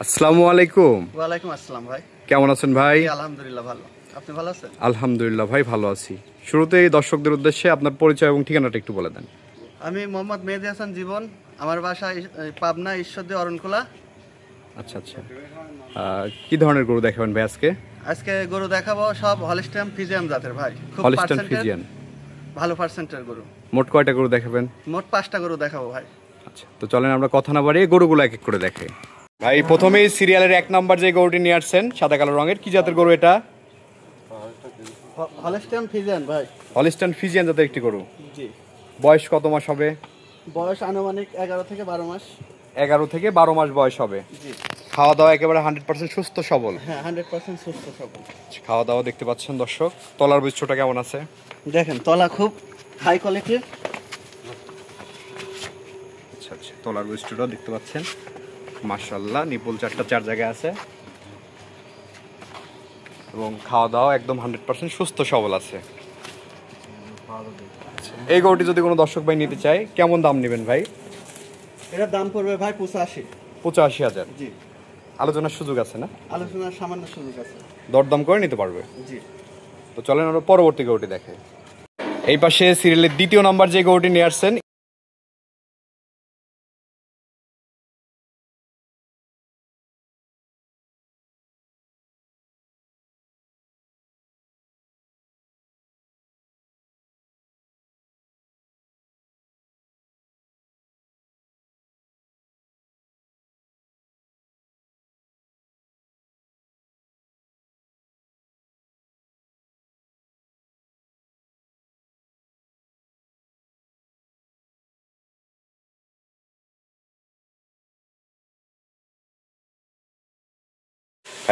আসসালামু আলাইকুম। ওয়ালাইকুম আসসালাম ভাই। কেমন আছেন ভাই? আলহামদুলিল্লাহ ভালো। আপনি ভালো আছেন? আলহামদুলিল্লাহ ভাই, ভালো আছি। শুরুতেই দর্শকদের উদ্দেশ্যে আপনার পরিচয় এবং ঠিকানাটা একটু বলে দেন। আমি মোহাম্মদ মেহেদী হাসান জীবন, আমার বাসা পাবনা ঈশ্বরদী অরণখোলা। আচ্ছা আচ্ছা, কি ধরনের গরু দেখাবেন ভাই আজকে? আজকে গরু দেখাবো সব হলিস্টাইন ফ্রিজিয়ান জাতের ভাই, খুব হলিস্টাইন ফ্রিজিয়ান, ভালো পার্সেন্টের গরু। মোট কয়টা গরু দেখাবেন? মোট 5টা গরু দেখাবো ভাই। আচ্ছা, তো চলেন আমরা কথা না বাড়িয়ে গরুগুলো এক এক করে দেখাই। ভাই প্রথমেই সিরিয়ালের 1 নাম্বার যে গরুটি নিয়ে আসছেন সাদা কালো রঙের, কি জাতের গরু এটা? হলিস্টাইন ফ্রিজিয়ান ভাই। হলিস্টাইন ফ্রিজিয়ান জাতের একটি গরু। জি। বয়স কত মাস হবে? বয়স আনুমানিক 11 থেকে 12 মাস। 11 থেকে 12 মাস বয়স হবে। জি। খাওয়া দাওয়া একেবারে 100% সুস্থ সবল? হ্যাঁ, 100% সুস্থ সবল। খাওয়া দাওয়া দেখতে পাচ্ছেন দর্শক। তলার বৈশিষ্ট্যটা কেমন আছে? দেখেন তলা খুব হাই কোয়ালিটির। আচ্ছা আচ্ছা, তলার বৈশিষ্ট্যটা দেখতে পাচ্ছেন, মাশাআল্লাহ। নিপুল চারটা চার জায়গায় আছে এবং খাওয়া দাওয়া একদম 100% সুস্থ সবল আছে। এই গরুটি যদি কোনো দর্শক ভাই নিতে চায় কেমন দাম নেবেন ভাই? এটার দাম পড়বে ভাই 85,000। জি। আলোচনার সুযোগ আছে না? আলোচনার সামান্য সুযোগ আছে। দরদাম করে নিতে পারবে? জি। তো চলেন আমরা পরবর্তী গরুটি দেখে। এই পাশে সিরিয়ালের 2 নাম্বার যে গরুটি নিয়ে আসছেন,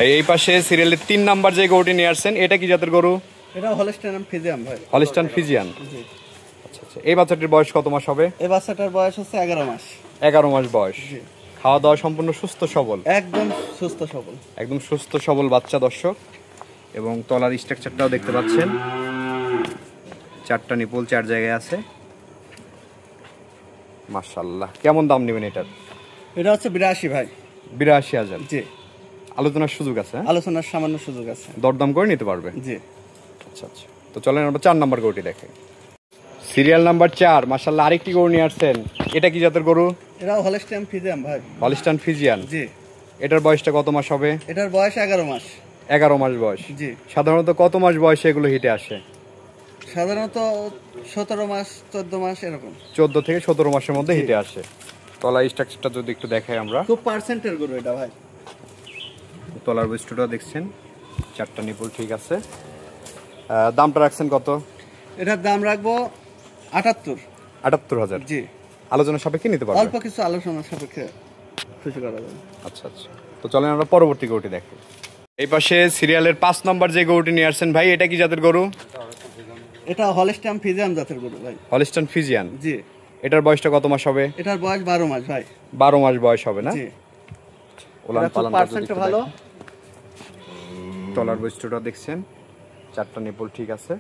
এই পাশে সিরিয়ালের 3 নাম্বার যে গরুটি নিয়ে আসছেন, এটা কি জাতের গরু? এটা হলিস্টাইন ফ্রিজিয়ান ভাই। Holstein Friesian. জি। আচ্ছা আচ্ছা, এই বাচ্চাটির বয়স কত মাস হবে? এই বাচ্চাটার বয়স হচ্ছে 11 মাস। 11 মাস বয়স। জি। খাওয়া দাওয়া সম্পূর্ণ সুস্থ সবল? একদম সুস্থ সবল। একদম সুস্থ সবল বাচ্চা দর্শক। এবং তলার স্ট্রাকচারটাও দেখতে পাচ্ছেন, 4টা নিপুল 4 জায়গায় আছে, মাশাআল্লাহ। কেমন দাম নেবেন এটার? এটা হচ্ছে 82 ভাই। 82,000। জি। আলোচনার সুযোগ আছে? আলোচনার সামান্য সুযোগ আছে। দরদাম করে নিতে পারবে? জি। আচ্ছা আচ্ছা, তো চলেন আমরা 4 নাম্বার গরুটি দেখে। সিরিয়াল নাম্বার 4, মাশাআল্লাহ আরেকটি গরু নিয়ে আসছেন, এটা কি জাতের গরু? এটাও হলিস্টাইন ফ্রিজিয়ান ভাই। Holstein Friesian. জি। এটার বয়সটা কত মাস হবে? এটার বয়স 11 মাস। 11 মাস বয়স। জি। সাধারণত কত মাস বয়সে এগুলো হিটে আসে? সাধারণত 17 মাস 14 মাস এরকম। 14 থেকে 17 মাসের মধ্যে হিটে আসে। তলার স্ট্রাকচারটা যদি একটু দেখাই আমরা। খুব পার্সেন্টের গরু এটা ভাই। তলার বৈশিষ্ট্যটা দেখছেন, 4টা নিপুল ঠিক আছে। দামটা রাখছেন কত? এটার দাম রাখবো 78,000। জি। আলোচনা সাপেক্ষে নিতে পারবে? অল্প কিছু আলোচনা সাপেক্ষে খুশি করা যাবে। আচ্ছা আচ্ছা, তো চলেন আমরা পরবর্তী গরুটি দেখি। এই পাশে সিরিয়ালের 5 নাম্বার যে গরুটি নিয়ে আসছেন ভাই, এটা কি জাতের গরু? এটা হলিস্টাইন ফ্রিজিয়ান জাতের গরু ভাই। Holstein Friesian. জি। এটার বয়সটা কত মাস হবে? এটার বয়স 12 মাস ভাই। 12 মাস বয়স হবে না? জি। ওলান পালানটা পার্সেন্ট ভালো। তলার বৈশিষ্ট্যটা দেখছেন, 4টা নিপুল ঠিক আছে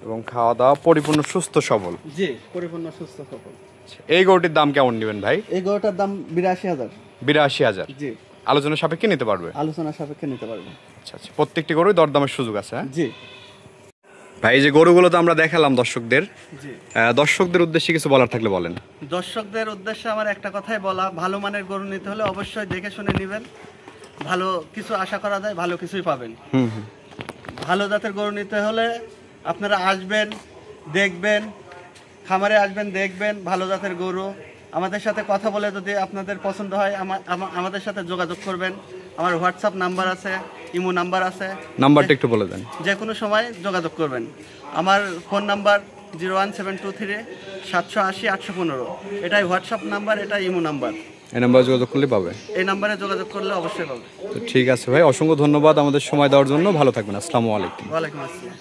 এবং খাওয়া দাওয়া পরিপূর্ণ সুস্থ সবল। জি, পরিপূর্ণ সুস্থ সবল। এই গরুটির দাম কেমন নেবেন ভাই? এই গরুটার দাম 82,000। 82,000। জি। আলোচনা সাপেক্ষে নিতে পারবে? আলোচনা সাপেক্ষে নিতে পারবে। আচ্ছা আচ্ছা, প্রত্যেকটি গরুই দরদামের সুযোগ আছে? জি। ভাই এই যে গরুগুলো তো আমরা দেখালাম দর্শকদের, জি। দর্শকদের উদ্দেশ্যে কিছু বলার থাকলে বলেন। দর্শকদের উদ্দেশ্যে আমার একটা কথাই বলা, ভালো মানের গরু নিতে হলে অবশ্যই দেখে শুনে নেবেন। ভালো কিছু আশা করা যায়, ভালো কিছুই পাবেন। ভালো জাতের গরু নিতে হলে আপনারা আসবেন, দেখবেন, খামারে আসবেন, দেখবেন ভালো জাতের গরু। আমাদের সাথে কথা বলে যদি আপনাদের পছন্দ হয় আমাদের সাথে যোগাযোগ করবেন। আমার হোয়াটসঅ্যাপ নাম্বার আছে, ইমো নাম্বার আছে। নাম্বারটা একটু বলে দেন। যে কোনো সময় যোগাযোগ করবেন। আমার ফোন নাম্বার 01723 780 815। এটাই হোয়াটসঅ্যাপ নাম্বার, এটা ইমো নাম্বার। এই নাম্বারে যোগাযোগ করলে পাবে? এই নাম্বারে যোগাযোগ করলে অবশ্যই পাবে। তো ঠিক আছে ভাই, অসংখ্য ধন্যবাদ আমাদের সময় দেওয়ার জন্য। ভালো থাকবেন। আসসালামু আলাইকুম। ওয়ালাইকুম আসসালাম।